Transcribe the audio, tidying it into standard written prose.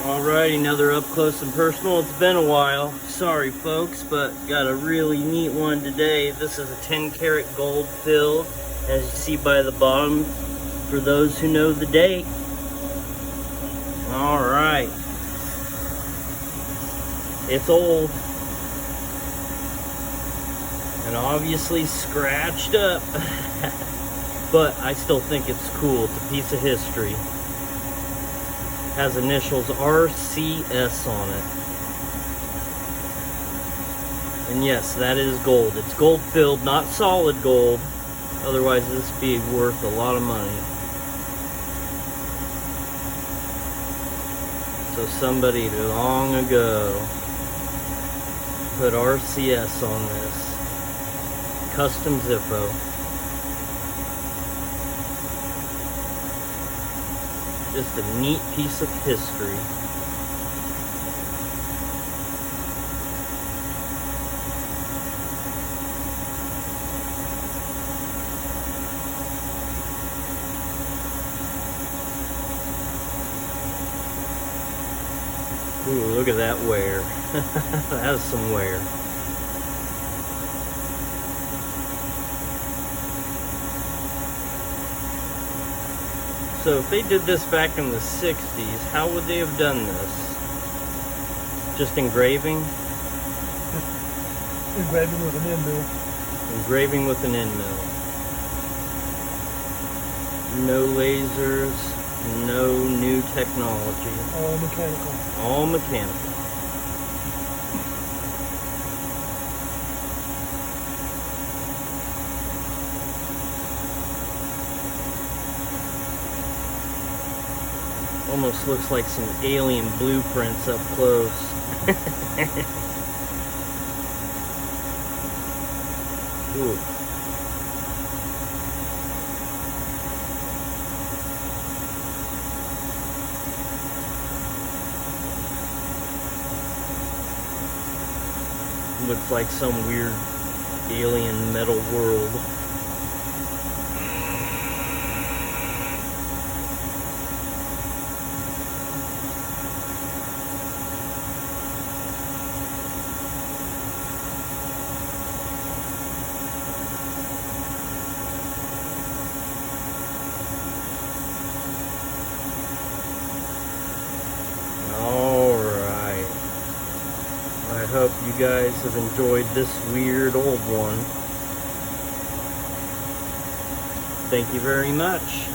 Alright, another up close and personal. It's been a while. Sorry folks, but got a really neat one today. This is a 10 karat gold filled, as you see by the bottom, for those who know the date. Alright. It's old. And obviously scratched up. But I still think it's cool. It's a piece of history. Has initials RCS on it. And yes, that is gold. It's gold filled, not solid gold. Otherwise this would be worth a lot of money. So somebody long ago put RCS on this. Custom Zippo. Just a neat piece of history. Ooh, look at that wear. That's some wear. So if they did this back in the 60s, how would they have done this? Just engraving? Engraving with an end mill. Engraving with an end mill. No lasers, no new technology. All mechanical. All mechanical. Almost looks like some alien blueprints up close. Ooh. Looks like some weird alien metal world. I hope you guys have enjoyed this weird old one. Thank you very much.